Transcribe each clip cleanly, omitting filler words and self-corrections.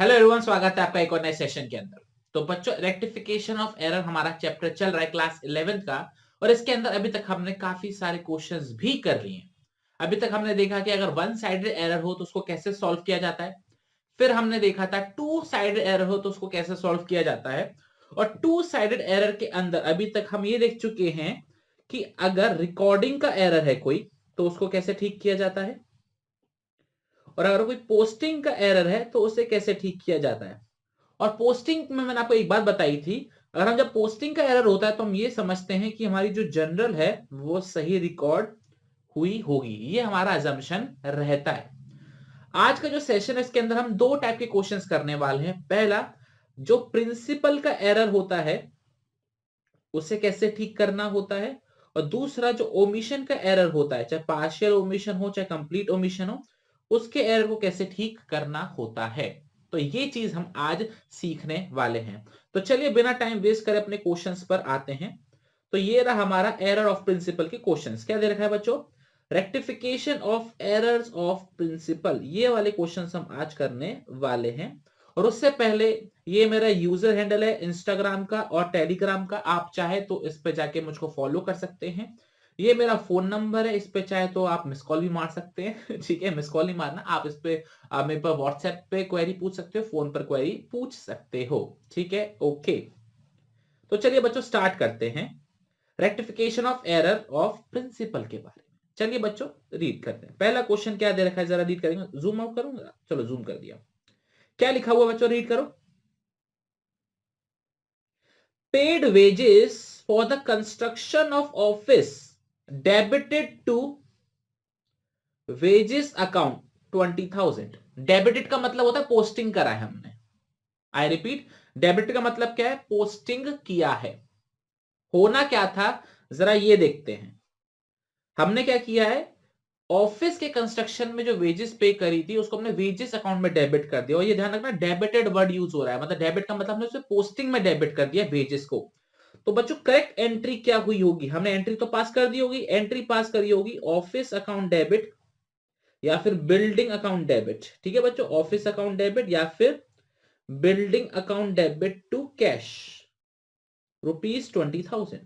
Hello everyone, स्वागत है आपका एक और नए सेशन के अंदर। तो बच्चों, रेक्टिफिकेशन ऑफ एरर हमारा चैप्टर चल रहा है क्लास 11 का। और इसके अंदर अभी तक हमने काफी सारे क्वेश्चंस भी कर लिए हैं। अभी तक हमने देखा कि अगर वन साइडेड एरर हो तो उसको कैसे सॉल्व किया जाता है। फिर हमने देखा था टू साइडेड एरर हो तो उसको कैसे सॉल्व किया जाता है। और टू साइडेड एरर के अंदर अभी तक हम ये देख चुके हैं कि अगर रिकॉर्डिंग का एरर है कोई तो उसको कैसे ठीक किया जाता है, और अगर कोई पोस्टिंग का एरर है तो उसे कैसे ठीक किया जाता है। और पोस्टिंग में मैंने आपको एक बात बताई थी, अगर हम जब पोस्टिंग का एरर होता है तो हम ये समझते हैं कि हमारी जो जनरल है वो सही रिकॉर्ड हुई होगी, ये हमारा अजम्पशन रहता है। आज का जो सेशन है इसके अंदर हम दो टाइप के क्वेश्चंस करने वाले हैं। पहला, जो प्रिंसिपल का एरर होता है उसे कैसे ठीक करना होता है, और दूसरा जो ओमिशन का एरर होता है, चाहे पार्शियल ओमिशन हो चाहे कंप्लीट ओमिशन हो, उसके एरर को कैसे ठीक करना होता है। तो ये चीज हम आज सीखने वाले हैं। तो चलिए बिना टाइम वेस्ट करे अपने क्वेश्चंस पर आते हैं। तो ये रहा हमारा एरर ऑफ प्रिंसिपल के क्वेश्चंस। क्या दे रखा है बच्चों? Rectification of errors of principle, ये वाले क्वेश्चंस हम आज करने वाले हैं। और उससे पहले, ये मेरा यूजर हैंडल है इंस्टाग्राम का और टेलीग्राम का, आप चाहे तो इस पे जाके मुझको फॉलो कर सकते हैं। ये मेरा फोन नंबर है, इस पे चाहे तो आप मिस कॉल भी मार सकते हैं ठीक है, मिस कॉल नहीं मारना, आप इस पे आप मेरे पर व्हाट्सएप पे क्वेरी पूछ सकते हो, फोन पर क्वेरी पूछ सकते हो। ठीक है, ओके। तो चलिए बच्चों स्टार्ट करते हैं rectification of error of principle के बारे में। चलिए बच्चों रीड करते हैं। पहला क्वेश्चन क्या दे रखा है, जरा रीड करेंगे। जूम आउट करूंगा, चलो जूम कर दिया। क्या लिखा हुआ बच्चों, रीड करो। Paid wages for the construction of office debited to wages account 20,000। Debited का मतलब होता है पोस्टिंग करा है हमने। आई रिपीट, डेबिट का मतलब क्या है? पोस्टिंग किया है। होना क्या था, जरा ये देखते हैं। हमने क्या किया है, ऑफिस के कंस्ट्रक्शन में जो वेजेस पे करी थी उसको हमने वेजेस अकाउंट में डेबिट कर दिया। और ये ध्यान रखना, डेबिटेड वर्ड यूज हो रहा है, मतलब डेबिट का मतलब हमने उसे पोस्टिंग में डेबिट कर दिया वेजेस को। तो बच्चों करेक्ट एंट्री क्या हुई होगी? हमने एंट्री तो पास कर दी होगी, एंट्री पास करी होगी ऑफिस अकाउंट डेबिट या फिर बिल्डिंग अकाउंट डेबिट। ठीक है बच्चों, ऑफिस अकाउंट डेबिट या फिर building account debit to cash ₹20,000।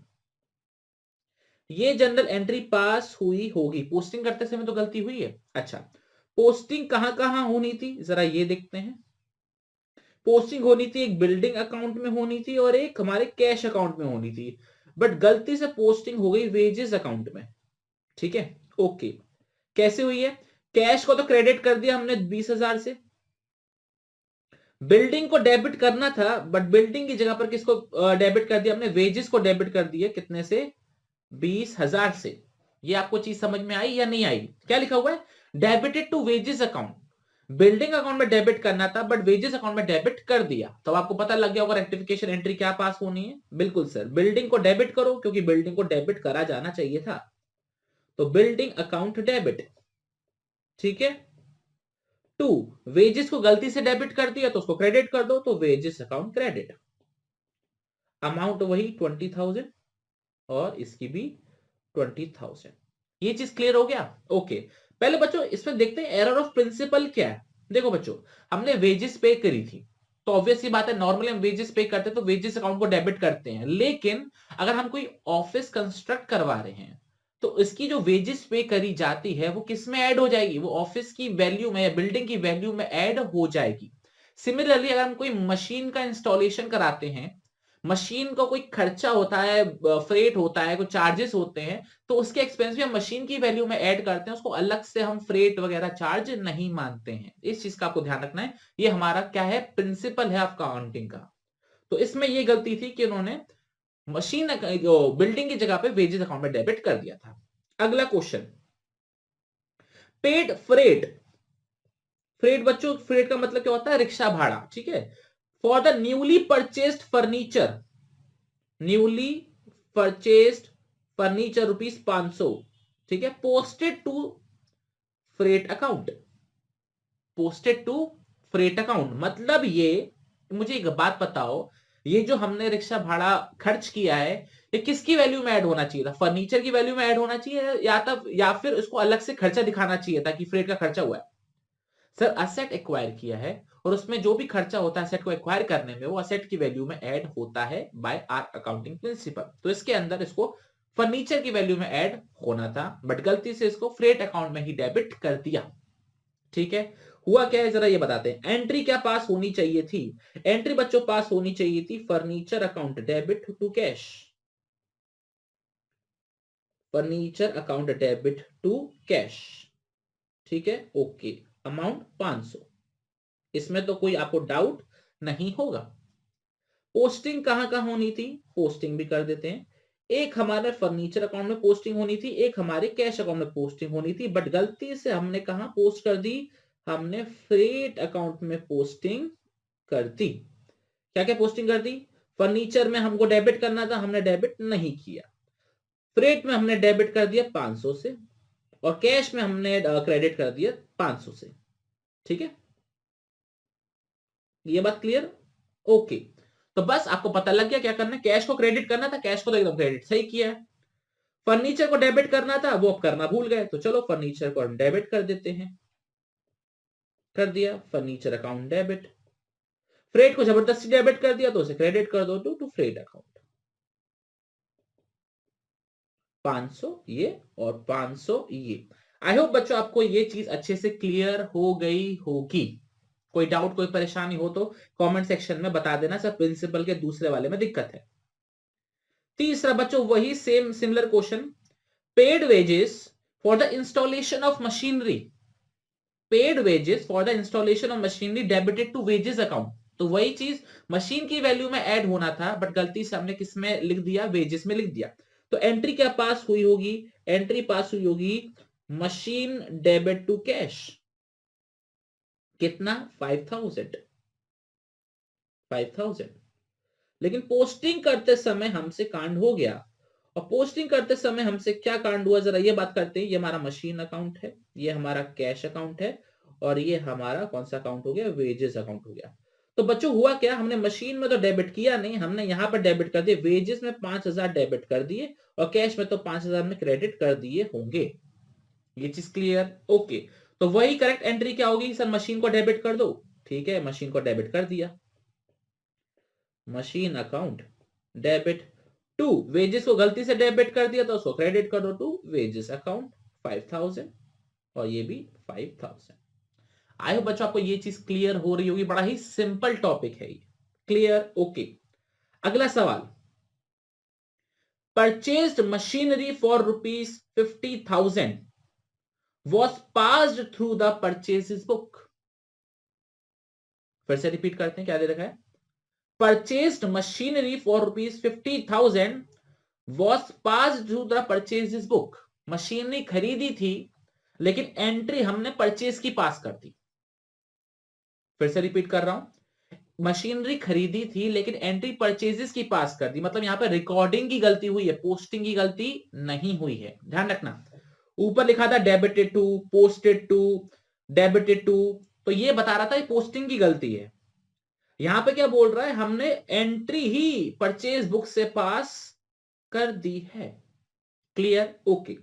ये जनरल एंट्री पास हुई होगी। पोस्टिंग करते समय तो गलती हुई है। अच्छा, पोस्टिंग कहां कहां होनी थी, जरा ये देखते हैं। पोस्टिंग होनी थी एक बिल्डिंग अकाउंट में होनी थी और एक हमारे कैश अकाउंट में होनी थी, बट गलती से पोस्टिंग हो गई वेजेस अकाउंट में। ठीक है, ओके। कैसे हुई है? कैश को तो क्रेडिट कर दिया हमने 20,000 से, बिल्डिंग को डेबिट करना था बट बिल्डिंग की जगह पर किसको डेबिट कर दिया हमने? वेजेस को डेबिट कर दिया। कितने से? 20,000 से। ये आपको चीज समझ में आई या नहीं आई? क्या लिखा हुआ है? Debited to wages account. Building account में डेबिट करना था बट वेजेस अकाउंट में डेबिट कर दिया। तो आपको पता लग गया होगा रेक्टिफिकेशन एंट्री क्या पास होनी है। बिल्कुल सर, बिल्डिंग को डेबिट करो क्योंकि बिल्डिंग को डेबिट करा जाना चाहिए था। तो बिल्डिंग अकाउंट डेबिट। ठीक है, टू वेजेस को गलती से डेबिट कर दिया तो उसको क्रेडिट कर दो, तो वेजेस अकाउंट क्रेडिट। अमाउंट वही 20,000 और इसकी भी 20,000। ये चीज क्लियर हो गया? ओके। पहले बच्चों इसमें देखते हैं एरर ऑफ प्रिंसिपल क्या है। देखो बच्चों, हमने वेजेस पे करी थी तो ऑब्वियस सी बात है, नॉर्मली हम वेजेस पे करते हैं तो वेजेस अकाउंट को डेबिट करते हैं। लेकिन अगर हम कोई ऑफिस कंस्ट्रक्ट करवा रहे हैं तो इसकी जो वेजेस पे करी जाती है वो किस में ऐड हो जाएगी? वो ऑफिस की वैल्यू में या बिल्डिंग की वैल्यू में ऐड हो जाएगी। सिमिलरली अगर हम कोई मशीन का इंस्टॉलेशन कराते हैं, मशीन का कोई खर्चा होता है, फ्रेट होता है, कुछ चार्जेस होते हैं, तो उसके एक्सपेंस भी हम मशीन की वैल्यू में ऐड करते हैं, उसको अलग से हम फ्रेट वगैरह चार्ज नहीं मानते हैं। इस चीज का आपको ध्यान रखना है। ये हमारा क्या है? प्रिंसिपल है आपका अकाउंटिंग का। तो इसमें ये गलती थी कि उन्होंने मशीन बिल्डिंग की जगह पे वेजेस अकाउंट में डेबिट कर दिया था। अगला क्वेश्चन, पेड फ्रेट। फ्रेट बच्चों, फ्रेट का मतलब क्या होता है? रिक्शा भाड़ा। ठीक है, for the newly purchased furniture, newly purchased furniture ₹500। ठीक है, posted to freight account. Posted to freight account मतलब ये, मुझे एक बात बताओ, ये जो हमने रिक्शा भाड़ा खर्च किया है ये किसकी वैल्यू में ऐड होना चाहिए था? फर्नीचर की वैल्यू में ऐड होना चाहिए या तब, या फिर इसको अलग से खर्चा दिखाना चाहिए था कि फ्रेट का खर्चा हुआ है? सर असेट एक्वायर किया है और उसमें जो भी खर्चा होता है असेट को एक्वायर करने में, वो असेट की वैल्यू में ऐड होता है बाय आर अकाउंटिंग प्रिंसिपल। तो इसके अंदर इसको फर्नीचर की वैल्यू में ऐड होना था, बट गलती से इसको फ्रेट अकाउंट में ही डेबिट कर दिया। ठीक है, हुआ क्या है जरा ये बताते हैं। एंट्री क्या पास होनी चाहिए थी? एंट्री बच्चों पास होनी चाहिए थी furniture account debit to cash. Furniture account debit to cash, ठीक है, ओके। अमाउंट 500, इसमें तो कोई आपको डाउट नहीं होगा। पोस्टिंग कहां कहां होनी थी? पोस्टिंग भी कर देते हैं। एक हमारे फर्नीचर अकाउंट में पोस्टिंग होनी थी, एक हमारे कैश अकाउंट में पोस्टिंग होनी थी, बट गलती से हमने कहां पोस्ट कर दी? हमने फ्रेट अकाउंट में पोस्टिंग कर दी। क्या क्या पोस्टिंग कर दी? फर्नीचर में हमको डेबिट करना था, हमने डेबिट नहीं किया। फ्रेट में हमने डेबिट कर दिया 500 से, और कैश में हमने क्रेडिट कर दिया 500 से। ठीक है, ये बात क्लियर? ओके, तो बस आपको पता लग गया क्या करना है। कैश को क्रेडिट करना था, कैश को तो एकदम क्रेडिट सही किया है। फर्नीचर को डेबिट करना था, वो अब करना भूल गए, तो चलो फर्नीचर को हम डेबिट कर देते हैं। कर दिया, फर्नीचर अकाउंट डेबिट। फ्रेट को जबरदस्ती डेबिट कर दिया, तो उसे क्रेडिट कर दो टू फ्रेट अकाउंट। 500 ये और 500 ये। आई होप बच्चों आपको ये चीज अच्छे से क्लियर हो गई होगी। कोई डाउट कोई परेशानी हो तो कमेंट सेक्शन में बता देना। सर प्रिंसिपल के दूसरे वाले में दिक्कत है। तीसरा बच्चों वही same similar question, paid wages for the installation of machinery. Paid wages for the installation of machinery debited to wages account. तो वही चीज मशीन की वैल्यू में ऐड होना था, बट गलती से हमने किस में लिख दिया? वेजेस में लिख दिया। तो एंट्री क्या पास हुई होगी? एंट्री पास हुई होगी मशीन डेबिट टू कैश। कितना? 5000। 5000। लेकिन पोस्टिंग करते समय हमसे कांड हो गया। और पोस्टिंग करते समय हमसे क्या कांड हुआ, जरा ये बात करते हैं। ये हमारा मशीन अकाउंट है, ये हमारा कैश अकाउंट है, और ये हमारा कौन सा अकाउंट हो गया? वेजेस अकाउंट हो गया। तो बच्चों हुआ क्या, हमने मशीन में तो डेबिट किया नहीं, हमने यहां पर डेबिट कर दिए। वेजेस में 5000 डेबिट कर दिए, और कैश में तो 5000 में क्रेडिट कर दिए होंगे। ये चीज क्लियर? ओके, तो वही करेक्ट एंट्री क्या होगी? सर मशीन को डेबिट कर दो। ठीक है, मशीन को डेबिट कर दिया। Machine account debit to wages को गलती से डेबिट कर दिया, तो उसको क्रेडिट कर दो टू वेजेस अकाउंट 5000, और ये भी 5000। आई होप बच्चों आपको ये चीज क्लियर हो रही होगी। बड़ा ही सिंपल टॉपिक है ये। क्लियर? ओके, अगला सवाल। Purchased machinery for ₹50,000 was passed through the purchases book। फिर से रिपीट करते हैं, क्या दे रखा है? Purchased machinery for ₹50,000 was passed through the purchases book। Machinery खरीदी थी, लेकिन एंट्री हमने परचेज की पास कर दी। फिर से रिपीट कर रहा हूं, मशीनरी खरीदी थी लेकिन एंट्री परचेजेस की पास कर दी। मतलब यहां पर रिकॉर्डिंग की गलती हुई है, पोस्टिंग की गलती नहीं हुई है, ध्यान रखना। ऊपर लिखा था debited to, posted to, debited to, तो ये बता रहा था ये पोस्टिंग की गलती है। यहां पे क्या बोल रहा है? हमने एंट्री ही परचेज बुक से पास कर दी है। क्लियर? ओके,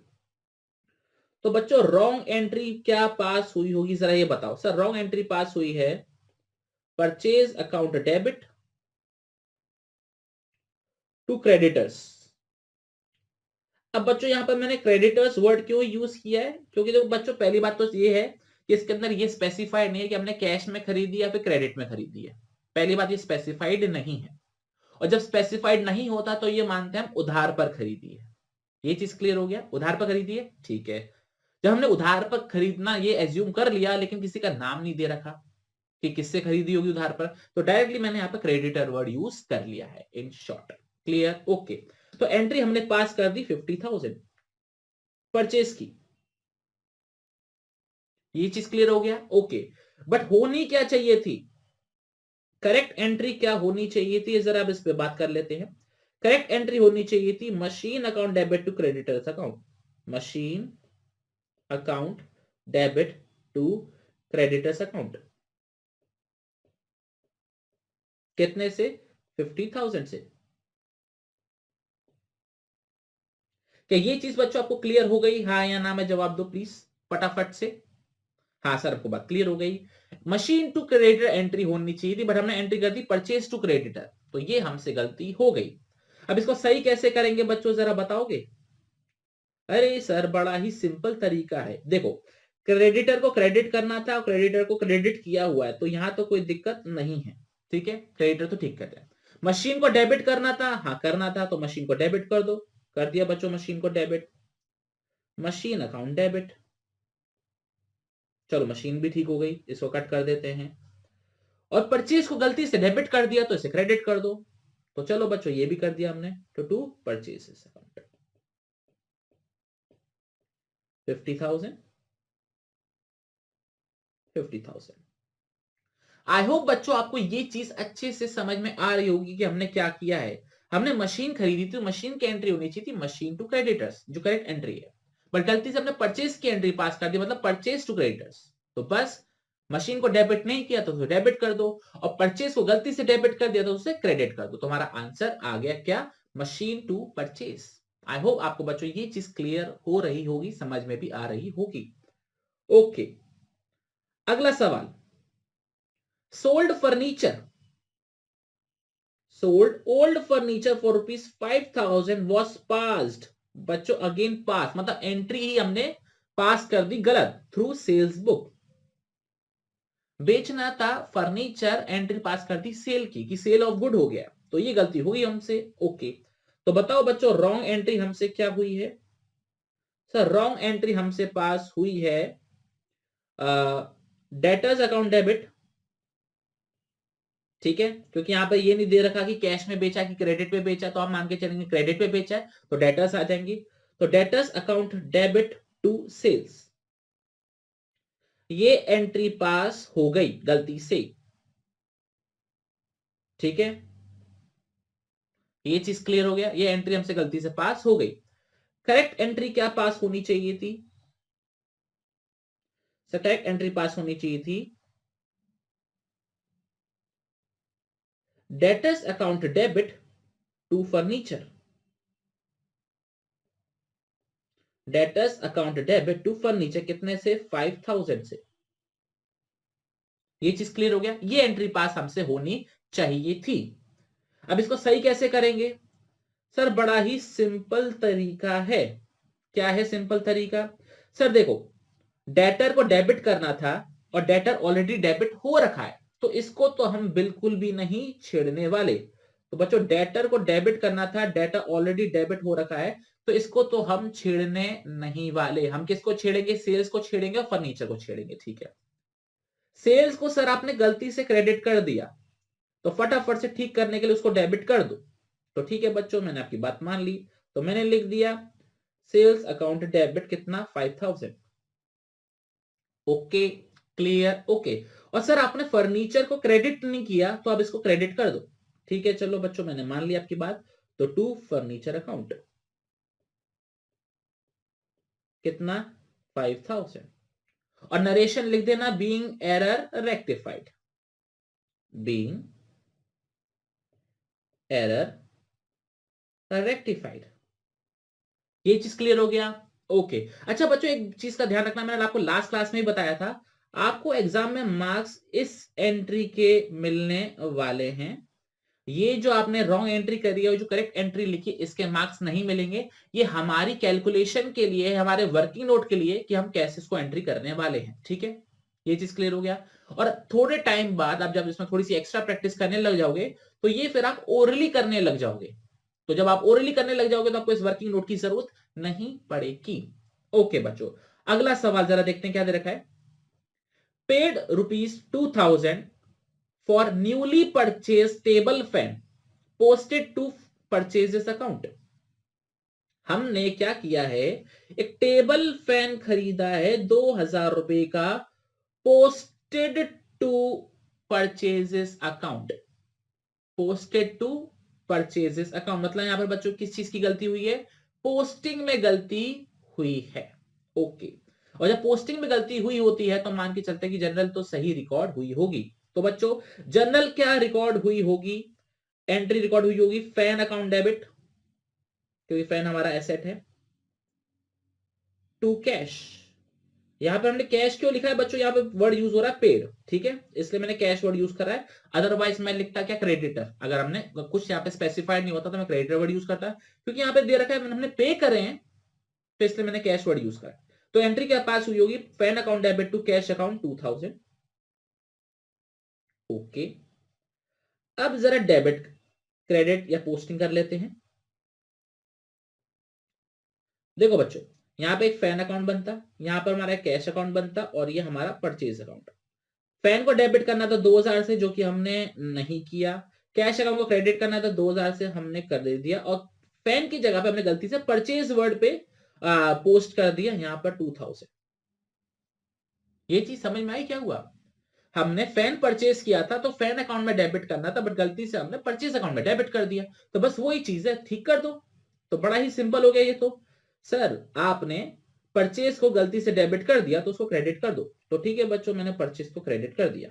तो बच्चों रॉन्ग एंट्री क्या पास हुई होगी, जरा ये बताओ। सर रॉन्ग एंट्री पास हुई है purchase account debit to creditors. अब बच्चों यहां पर मैंने क्रेडिटर्स वर्ड क्यों यूज किया है? क्योंकि देखो बच्चों पहली बात तो ये है कि इसके अंदर ये स्पेसिफाइड नहीं है कि हमने कैश में खरीदी या फिर क्रेडिट में खरीदी है। पहली बात ये स्पेसिफाइड नहीं है, और जब स्पेसिफाइड नहीं होता तो ये मानते हैं हम उधार पर खरीदी है। ये चीज क्लियर हो गया? उधार पर खरीदी है, ठीक है। जब हमने उधार पर खरीदना ये एज्यूम कर लिया, लेकिन किसी का नाम नहीं दे रखा कि किससे खरीदी होगी उधार पर, तो डायरेक्टली मैंने यहाँ पर क्रेडिटर वर्ड यूज कर लिया है इन शॉर्ट। क्लियर? ओके, तो एंट्री हमने पास कर दी 50,000 परचेज की। ये चीज क्लियर हो गया? ओके, बट होनी क्या चाहिए थी? करेक्ट एंट्री क्या होनी चाहिए थी, जरा अब इस पे बात कर लेते हैं। करेक्ट एंट्री होनी चाहिए थी machine account debit to creditors account. Machine account debit to creditors account. कितने से? 50,000 से। क्या ये चीज बच्चों आपको क्लियर हो गई? हाँ या ना में जवाब दो प्लीज फटाफट से। हाँ सर, आपको बात क्लियर हो गई। मशीन टू क्रेडिटर एंट्री होनी चाहिए थी, बट हमने एंट्री कर दी परचेज टू क्रेडिटर, तो ये हमसे गलती हो गई। अब इसको सही कैसे करेंगे बच्चों, जरा बताओगे? अरे सर, बड़ा ही सिंपल तरीका है। देखो, क्रेडिटर को क्रेडिट करना था और क्रेडिटर को क्रेडिट किया हुआ है, तो यहां तो कोई दिक्कत नहीं है। ठीक है, क्रेडिटर तो ठीक कर रहे हैं। मशीन को डेबिट करना था, हाँ करना था, तो मशीन को डेबिट कर दो। कर दिया बच्चों मशीन को डेबिट, मशीन अकाउंट डेबिट। चलो मशीन भी ठीक हो गई, इसको कट कर देते हैं। और परचेज को गलती से डेबिट कर दिया, तो इसे क्रेडिट कर दो। तो चलो बच्चों, ये भी कर दिया हमने। तो to purchase account 50,000, 50,000। I hope बच्चों आपको ये चीज अच्छे से समझ में आ रही होगी कि हमने क्या किया है। हमने मशीन खरीदी थी, मशीन की एंट्री होनी चाहिए थी मशीन टू क्रेडिटर्स, जो करेक्ट एंट्री है। बट गलती से हमने परचेज की एंट्री पास कर दी, मतलब परचेज टू क्रेडिटर्स। तो बस मशीन को डेबिट नहीं किया तो उसे डेबिट कर दो, और परचेज को गलती से डेबिट कर दिया तो उसे क्रेडिट कर दो। तो हमारा आंसर आ गया क्या? Machine to purchase. I hope आपको बच्चों ये चीज क्लियर हो रही होगी, समझ में भी आ रही होगी। ओके, अगला सवाल। Sold furniture, sold old furniture for rupees 5,000 was passed। बच्चों अगेन पास, मतलब एंट्री ही हमने पास कर दी गलत, थ्रू सेल्स बुक। बेचना था फर्नीचर, एंट्री पास कर दी सेल की, कि सेल ऑफ गुड हो गया, तो ये गलती हुई हमसे। ओके, तो बताओ बच्चों रॉन्ग एंट्री हमसे क्या हुई है? सर रॉन्ग एंट्री हमसे पास हुई है डेटर्स अकाउंट डेबिट। ठीक है, क्योंकि यहां पर ये नहीं दे रखा कि कैश में बेचा कि क्रेडिट पे बेचा, तो हम मान के चलेंगे क्रेडिट पे बेचा है, तो डेटर्स आ जाएंगी। तो debtors account debit to sales, ये एंट्री पास हो गई गलती से। ठीक है, ये चीज क्लियर हो गया, ये एंट्री हमसे गलती से पास हो गई। करेक्ट एंट्री क्या पास होनी चाहिए थी? सर करेक्ट एंट्री पास होनी चाहिए थी debtors account debit to furniture, debtors account debit to furniture कितने से? 5,000 से। ये चीज क्लियर हो गया, ये एंट्री पास हमसे होनी चाहिए थी। अब इसको सही कैसे करेंगे? सर बड़ा ही सिंपल तरीका है। क्या है सिंपल तरीका? सर देखो, डेटर को डेबिट करना था और डेटर ऑलरेडी डेबिट हो रखा है, तो इसको तो हम बिल्कुल भी नहीं छेड़ने वाले। तो बच्चों डेटर को डेबिट करना था, डेटर ऑलरेडी डेबिट हो रखा है, तो इसको तो हम छेड़ने नहीं वाले। हम किसको छेड़ेंगे? सेल्स को छेड़ेंगे और फर्नीचर को छेड़ेंगे। ठीक है, सेल्स को सर आपने गलती से क्रेडिट कर दिया, तो फटाफट से ठीक करने के लिए उसको डेबिट कर दो। तो ठीक है बच्चों, मैंने आपकी बात मान ली, तो मैंने लिख दिया सेल्स अकाउंट डेबिट कितना? 5,000। Okay, clear, okay. और सर आपने फर्नीचर को क्रेडिट नहीं किया, तो अब इसको क्रेडिट कर दो। ठीक है चलो बच्चों, मैंने मान लिया आपकी बात। तो टू फर्नीचर अकाउंट कितना? 5,000। और नरेशन लिख देना being error rectified, being error rectified. ये चीज क्लियर हो गया। ओके, अच्छा बच्चों एक चीज का ध्यान रखना, मैंने आपको लास्ट क्लास में ही बताया था, आपको एग्जाम में मार्क्स इस एंट्री के मिलने वाले हैं। ये जो आपने रॉन्ग एंट्री करी है, जो करेक्ट एंट्री लिखी, इसके मार्क्स नहीं मिलेंगे। ये हमारी कैलकुलेशन के लिए, हमारे वर्किंग नोट के लिए, कि हम कैसे इसको एंट्री करने वाले हैं। ठीक है, ये चीज क्लियर हो गया। और थोड़े टाइम बाद आप जब इसमें थोड़ी सी एक्स्ट्रा प्रैक्टिस करने लग जाओगे, तो ये फिर आप ओरली करने लग जाओगे। तो जब आप ओरली करने लग जाओगे, तो आपको इस वर्किंग नोट की जरूरत नहीं पड़ेगी। ओके बच्चों, अगला सवाल जरा देखते हैं क्या दे रखा है। Paid ₹2,000 for newly purchase table fan posted to purchases account. हमने क्या किया है, एक टेबल फैन खरीदा है 2,000 रुपए का, posted to purchases account, posted to purchases account, मतलब यहां पर बच्चों किस चीज की गलती हुई है? पोस्टिंग में गलती हुई है। ओके, और जब पोस्टिंग में गलती हुई होती है, तो मान के चलते हैं कि जनरल तो सही रिकॉर्ड हुई होगी। तो बच्चों जनरल क्या रिकॉर्ड हुई होगी? एंट्री रिकॉर्ड हुई होगी फैन अकाउंट डेबिट, क्योंकि फैन हमारा एसेट है, टू कैश, यहाँ पे हमने कैश क्यों लिखा है बच्चों, यहाँ पे वर्ड यूज हो रहा है पेड, ठीक है, इसलिए मैंने कैश वर्ड यूज करा है। अदरवाइज मैं लिखता क्या क्रेडिटर, अगर हमने कुछ यहाँ पे स्पेसिफाइड नहीं होता तो मैं क्रेडिटर वर्ड यूज करता, क्योंकि यहाँ पे दे रखा है हमने पे करे हैं, तो इसलिए मैंने कैश वर्ड यूज करा। तो एंट्री क्या पास हुई होगी, fan account debit to cash account 2000। Okay, अब जरा डेबिट क्रेडिट या पोस्टिंग कर लेते हैं। देखो बच्चों, यहाँ पे एक फैन अकाउंट बनता, यहाँ पर हमारा कैश अकाउंट बनता, और ये हमारा परचेज अकाउंट। फैन को डेबिट करना था 2000 से, जो कि हमने नहीं किया। कैश अकाउंट को क्रेडिट करना था 2000 से, हमने कर दे दिया। और फैन की जगह पे हमने गलती से परचेज वर्ड पे पोस्ट कर दिया यहाँ पर 2000। ये चीज समझ में आई क्या हुआ, हमने फैन परचेज किया था तो फैन अकाउंट में डेबिट करना था, बट गलती से हमने परचेज अकाउंट में डेबिट कर दिया। तो बस वही चीज है, ठीक कर दो। तो बड़ा ही सिंपल हो गया ये तो। सर आपने परचेज को गलती से डेबिट कर दिया तो उसको क्रेडिट कर दो। तो ठीक है बच्चों, मैंने परचेज को क्रेडिट कर दिया।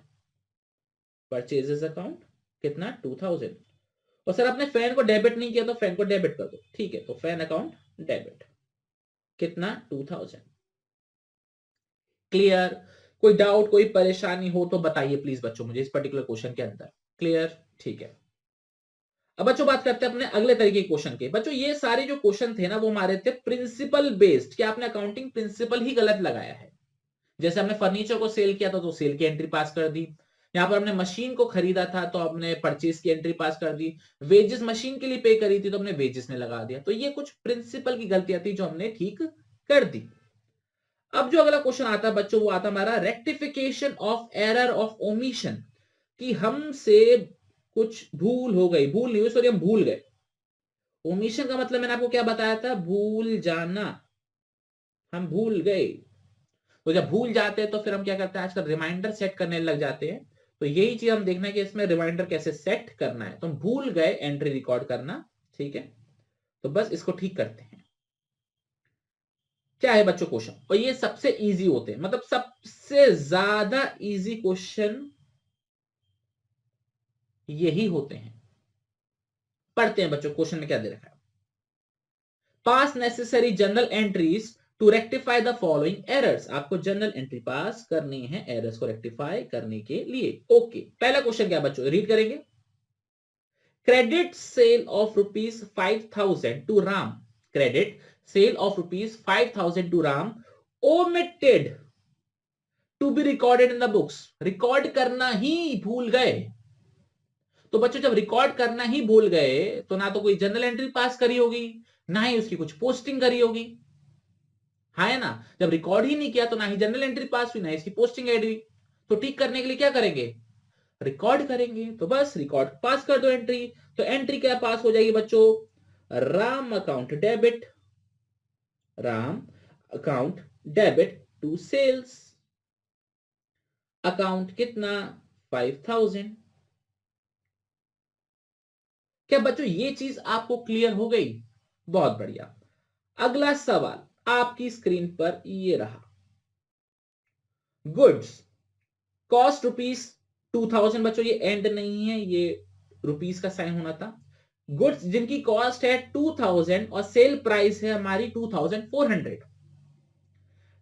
परचेजेस अकाउंट कितना 2000। और सर आपने फैन को डेबिट नहीं किया तो फैन को डेबिट कर दो। ठीक है, तो फैन अकाउंट डेबिट कितना 2000। क्लियर? कोई डाउट कोई परेशानी हो तो बताइए प्लीज बच्चों मुझे इस पर्टिकुलर क्वेश्चन के अंदर। क्लियर? ठीक है। अब बच्चों बात करते हैं अपने अगले तरीके के क्वेश्चन के। बच्चों ये सारे जो क्वेश्चन थे ना वो हमारे थे प्रिंसिपल बेस्ड, कि आपने अकाउंटिंग प्रिंसिपल ही गलत लगाया है। जैसे हमने फर्नीचर को सेल किया था तो सेल की एंट्री पास कर दी। यहाँ पर हमने मशीन को खरीदा था तो हमने परचेज की एंट्री पास कर दी। वेजेस मशीन के लिए पे करी थी तो हमने वेजेस में लगा दिया। तो ये कुछ प्रिंसिपल की गलतियां थी जो हमने ठीक कर दी। अब जो अगला क्वेश्चन आता है बच्चों वो आता हमारा rectification of error of omission, कि हमसे कुछ भूल हो गई, भूल नहीं हुई सॉरी, हम भूल गए। ओमिशन का मतलब मैंने आपको क्या बताया था, भूल जाना। हम भूल गए। तो जब भूल जाते हैं तो फिर हम क्या करते हैं, आजकल रिमाइंडर सेट करने लग जाते हैं। तो यही चीज हम देखना है कि इसमें रिमाइंडर कैसे सेट करना है। तो हम भूल गए एंट्री रिकॉर्ड करना, ठीक है, तो बस इसको ठीक करते हैं। क्या है बच्चों क्वेश्चन, और ये सबसे इजी होते हैं, मतलब सबसे ज्यादा इजी क्वेश्चन यही होते हैं। पढ़ते हैं बच्चों क्वेश्चन में क्या दे रखा है। Pass necessary general entries to rectify the following errors. आपको जनरल एंट्री पास करनी है एरर्स को रेक्टिफाई करने के लिए। ओके, पहला क्वेश्चन क्या बच्चों, रीड करेंगे। Credit sale of rupees 5000 to Ram, credit sale of rupees 5000 to Ram omitted to be recorded in the books. Record करना ही भूल गए। तो बच्चों जब रिकॉर्ड करना ही भूल गए तो ना तो कोई जनरल एंट्री पास करी होगी, ना ही उसकी कुछ पोस्टिंग करी होगी, हाँ है ना। जब रिकॉर्ड ही नहीं किया तो ना ही जनरल एंट्री पास हुई ना इसकी पोस्टिंग ऐड हुई। तो ठीक करने के लिए क्या करेंगे, रिकॉर्ड करेंगे। तो बस रिकॉर्ड पास कर दो एंट्री। तो एंट्री क्या पास हो जाएगी बच्चों, Ram account debit, Ram account debit to sales account कितना 5000। क्या बच्चों ये चीज आपको क्लियर हो गई, बहुत बढ़िया। अगला सवाल आपकी स्क्रीन पर ये रहा। Goods cost rupees 2000। बच्चों ये एंड नहीं है, ये रुपीज का साइन होना था। गुड्स जिनकी कॉस्ट है 2000 और सेल प्राइस है हमारी 2400,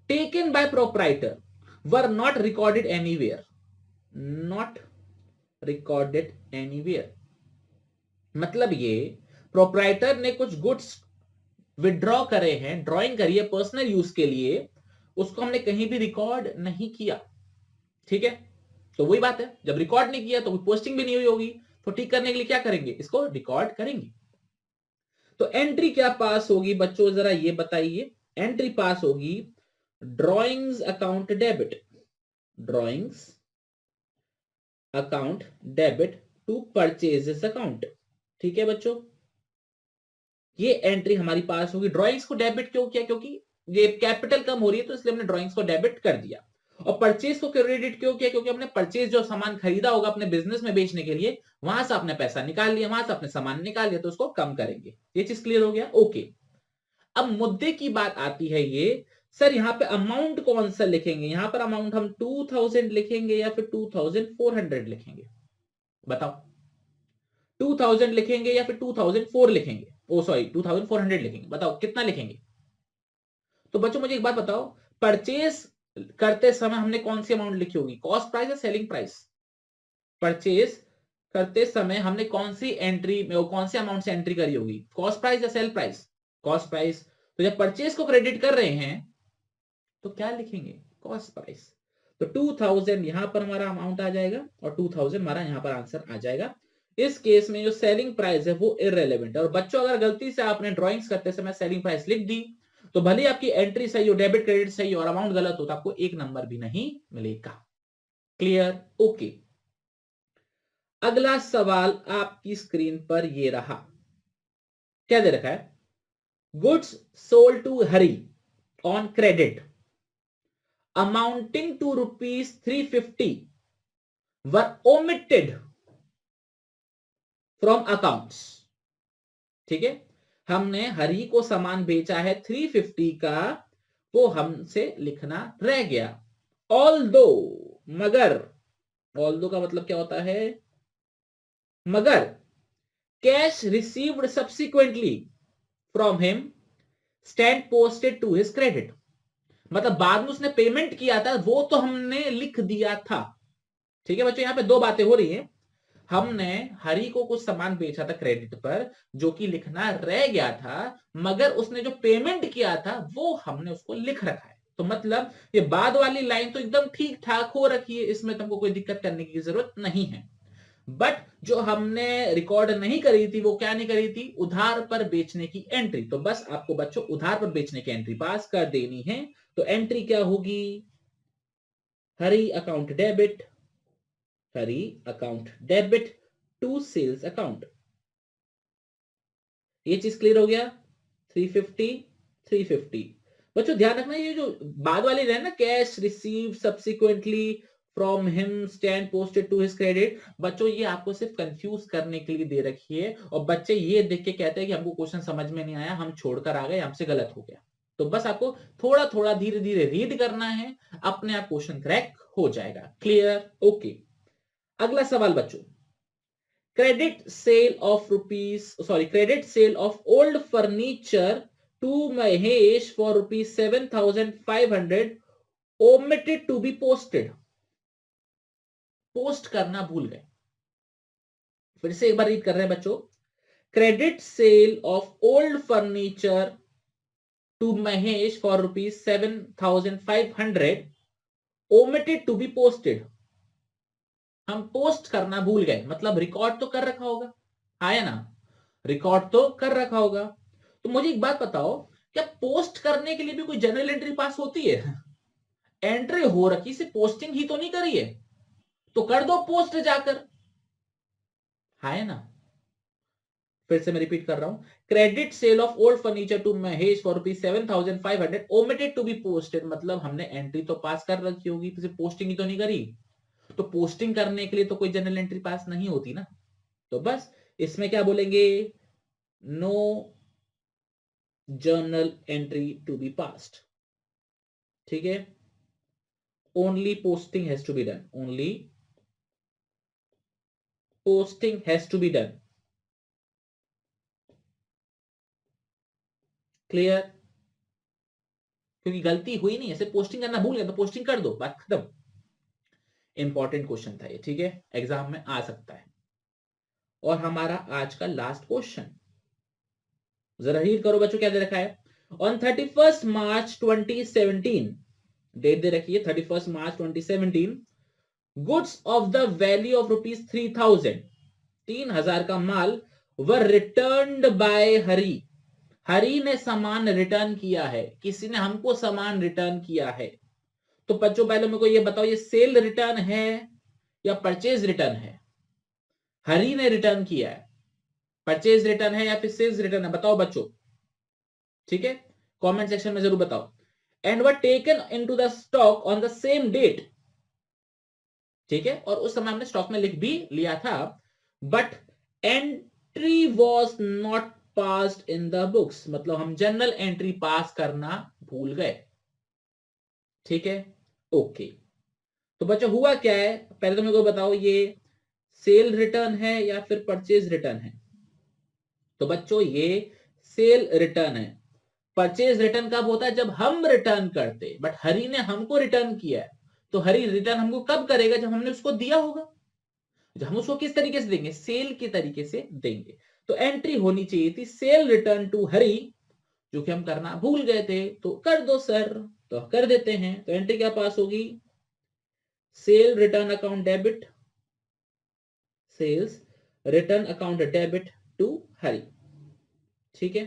taken by proprietor were not recorded anywhere, not recorded anywhere. मतलब ये प्रोप्राइटर ने कुछ गुड्स विड्रॉ करे हैं, ड्रॉइंग करी है पर्सनल यूज के लिए, उसको हमने कहीं भी रिकॉर्ड नहीं किया, ठीक है। तो वही बात है, जब रिकॉर्ड नहीं किया तो कोई पोस्टिंग भी नहीं हुई होगी। तो ठीक करने के लिए क्या करेंगे, इसको रिकॉर्ड करेंगे। तो एंट्री क्या पास होगी बच्चों जरा ये बताइए। एंट्री पास होगी drawings account debit, drawings account debit to purchases account, ठीक है बच्चों। ये एंट्री हमारी पास होगी। ड्रॉइंग्स को डेबिट क्यों किया, क्योंकि ये कैपिटल कम हो रही है तो इसलिए हमने ड्रॉइंग्स को डेबिट कर दिया। और परचेज को क्रेडिट क्यों किया, क्योंकि हमने परचेज जो सामान खरीदा होगा अपने बिजनेस में बेचने के लिए, वहां से आपने पैसा निकाल लिया, वहां से आपने सामान निकाल लिया तो उसको कम करेंगे। ये चीज क्लियर हो गया, ओके। अब मुद्दे की बात आती है ये, सर यहाँ पे अमाउंट कौन सा लिखेंगे, यहाँ पर अमाउंट हम 2000 लिखेंगे या फिर 2400 लिखेंगे, बताओ। 2000 लिखेंगे या फिर 2004 लिखेंगे, ओ सॉरी 2400 लिखेंगे, बताओ कितना लिखेंगे। तो बच्चों मुझे एक बात बताओ, परचेज करते समय हमने कौन सी अमाउंट लिखी होगी, कॉस्ट प्राइस या सेलिंग प्राइस? परचेज करते समय हमने कौन सी एंट्री में, कौन से अमाउंट से एंट्री करी होगी, कॉस्ट प्राइस या सेल प्राइस? Cost price. तो जब परचेज को क्रेडिट कर रहे हैं तो क्या लिखेंगे, कॉस्ट प्राइस। तो 2000 यहां पर हमारा अमाउंट आ जाएगा और 2000 हमारा यहां पर आंसर आ जाएगा। इस केस में जो सेलिंग प्राइस है वो इररेलेवेंट है। और बच्चों अगर गलती से आपने ड्राइंग्स करते समय सेलिंग प्राइस लिख दी तो भले ही आपकी एंट्री सही हो, डेबिट क्रेडिट सही हो और अमाउंट गलत हो तो आपको एक नंबर भी नहीं मिलेगा। क्लियर? ओके। अगला सवाल आपकी स्क्रीन पर ये रहा, क्या दे रखा है, goods sold to Hari on credit amounting to rupees 350 were omitted from accounts। ठीक है, हमने हरी को सामान बेचा है 350 का, वो हमसे लिखना रह गया। ऑल्दो, मगर, ऑल्दो का मतलब क्या होता है, मगर, cash received subsequently from him stand posted to his credit. मतलब बाद में उसने पेमेंट किया था वो तो हमने लिख दिया था। ठीक है बच्चों, यहां पे दो बातें हो रही हैं। हमने हरी को कुछ सामान बेचा था क्रेडिट पर जो कि लिखना रह गया था, मगर उसने जो पेमेंट किया था वो हमने उसको लिख रखा है। तो मतलब ये बाद वाली लाइन तो एकदम ठीक ठाक हो रखी है, इसमें तुमको कोई दिक्कत करने की जरूरत नहीं है। बट जो हमने रिकॉर्ड नहीं करी थी वो क्या नहीं करी थी, उधार पर बेचने की एंट्री। तो बस आपको बच्चों उधार पर बेचने की एंट्री पास कर देनी है। तो एंट्री क्या होगी, Hari account debit, Hari account debit to sales account. ये चीज क्लियर हो गया, 350 350। बच्चों ध्यान रखना ये जो बाद वाली है ना, cash receive subsequently from him stand posted to his credit, बच्चों ये आपको सिर्फ कंफ्यूज करने के लिए दे रखी है। और बच्चे ये देख के कहते हैं कि हमको क्वेश्चन समझ में नहीं आया, हम छोड़कर आ गए, हमसे गलत हो गया। तो बस आपको थोड़ा थोड़ा धीरे धीरे रीड करना है, अपने आप क्वेश्चन क्रैक हो जाएगा। क्लियर? ओके। अगला सवाल बच्चों, credit sale of credit sale of old furniture to Mahesh for rupees 7,500 omitted to be posted। Post करना भूल गए। फिर से एक बार रीड कर रहे हैं बच्चों, credit sale of old furniture to Mahesh for rupees 7,500 omitted to be posted। हम पोस्ट करना भूल गए, मतलब रिकॉर्ड तो कर रखा होगा, आया ना, रिकॉर्ड तो कर रखा होगा। तो मुझे एक बात बताओ, क्या पोस्ट करने के लिए भी कोई जनरल एंट्री पास होती है? एंट्री हो रखी से पोस्टिंग ही तो नहीं करी है, तो कर दो पोस्ट जाकर, है ना। फिर से मैं रिपीट कर रहा हूं, credit sale of old furniture to Mahesh for rupees 7,500 omitted to be posted, मतलब हमने एंट्री तो पास कर रखी होगी, तो पोस्टिंग ही तो नहीं करी। तो पोस्टिंग करने के लिए तो कोई जनरल एंट्री पास नहीं होती ना। तो बस इसमें क्या बोलेंगे, no journal entry to be passed. ठीक है, only posting has to be done, only posting has to be done. Clear? क्योंकि गलती हुई नहीं है, सिर्फ पोस्टिंग करना भूल गया तो पोस्टिंग कर दो, बात खत्म। इंपॉर्टेंट क्वेश्चन था ये, ठीक है, एग्जाम में आ सकता है। और हमारा आज का लास्ट क्वेश्चन, जरा रीड करो बच्चों, क्या दे रखा है, ऑन 31 मार्च 2017, डेट दे रखी है 31 मार्च 2017, goods of the value of rupees 3,000, 3,000 का माल वर रिटर्न्ड बाय हरी। हरी ने सामान रिटर्न किया है, किसी ने हमको सामान रिटर्न किया है। तो बच्चों पहले मेरे को ये बताओ, ये सेल रिटर्न है या परचेज रिटर्न है? हरी ने रिटर्न किया है, परचेज रिटर्न है या फिर सेल्स रिटर्न है, बताओ बच्चों। ठीक है, कमेंट सेक्शन में जरूर बताओ। And were taken into the stock on the same date. ठीक है, और उस समय हमने स्टॉक में लिख भी लिया था, but entry was not passed in the books, मतलब हम जनरल एंट्री पास करना भूल गए। ठीक है, ओके। तो बच्चों हुआ क्या है, पहले तो मेरे को बताओ, ये सेल रिटर्न है या फिर परचेज रिटर्न है? तो बच्चों ये सेल रिटर्न है। परचेज रिटर्न कब होता है? जब हम रिटर्न करते, बट हरी ने हमको रिटर्न किया है, तो हरी रिटर्न हमको कब करेगा? जब हमने उसको दिया होगा। जब हम उसको किस तरीके से देंगे? सेल के तरीके से देंगे। तो एंट्री होनी चाहिए थी सेल रिटर्न टू हरी, जो कि हम करना भूल गए थे। तो कर दो सर, तो कर देते हैं। तो एंट्री क्या पास होगी? Sale return account debit, sales return account debit to Hari. ठीक है,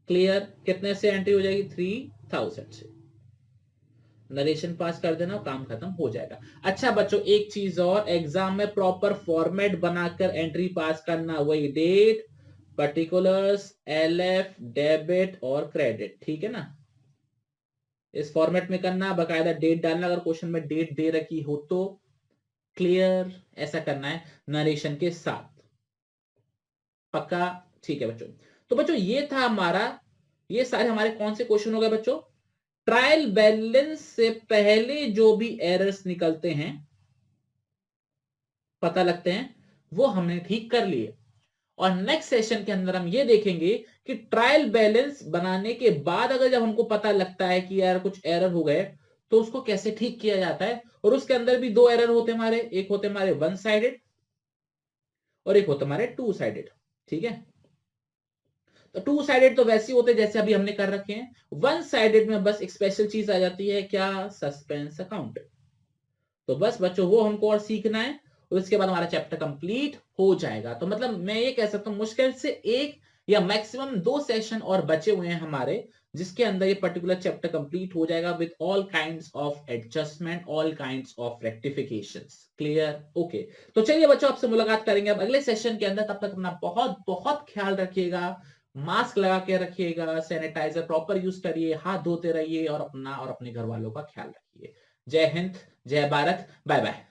क्लियर? कितने से एंट्री हो जाएगी? 3000 से। नरेशन पास कर देना, काम खत्म हो जाएगा। अच्छा बच्चों, एक चीज और, एग्जाम में प्रॉपर फॉर्मेट बनाकर एंट्री पास करना। वही डेट, पर्टिकुलर्स, एलएफ, डेबिट और क्रेडिट। ठीक है ना? इस फॉर्मेट में करना, बकायदा डेट डालना, अगर क्वेश्चन में डेट दे रखी हो तो। क्लियर? ऐसा करना है नरेशन के साथ। पक्का? ठीक है बच्चों। तो बच्चों ये था हमारा, ये सारे हमारे कौन से क्वेश्चन हो गए बच्चों? ट्रायल बैलेंस से पहले जो भी एरर्स निकलते हैं, पता लगते हैं, वो हमने ठीक कर लिए। और नेक्स्ट सेशन के अंदर हम ये देखेंगे कि ट्रायल बैलेंस बनाने के बाद अगर जब हमको पता लगता है कि यार कुछ एरर हो गए, तो उसको कैसे ठीक किया जाता है। और उसके अंदर भी दो एरर होते हमारे, एक होते हमारे वन साइडेड और एक होते हमारे टू साइडेड। ठीक है? तो टू साइडेड तो वैसे होते जैसे अभी हमने कर रखे हैं। वन साइडेड में बस एक स्पेशल चीज आ जाती है, क्या? Suspense account. तो बस बच्चों वो हमको और सीखना है, और उसके बाद हमारा चैप्टर कंप्लीट हो जाएगा। तो मतलब मैं ये कह सकता हूं मुश्किल से एक या मैक्सिमम दो सेशन और बचे हुए हैं हमारे, जिसके अंदर ये पर्टिकुलर चैप्टर कंप्लीट हो जाएगा with all kinds of adjustment, all kinds of rectifications. Clear? Okay. तो चलिए बच्चों, आपसे मुलाकात करेंगे अब अगले सेशन के अंदर। तब तक अपना बहुत बहुत ख्याल रखिएगा, मास्क लगा के रखिएगा, सैनिटाइजर प्रॉपर यूज करिए, हाथ धोते रहिए और अपना और अपने घर वालों का ख्याल रखिए। जय हिंद, जय भारत, बाय बाय।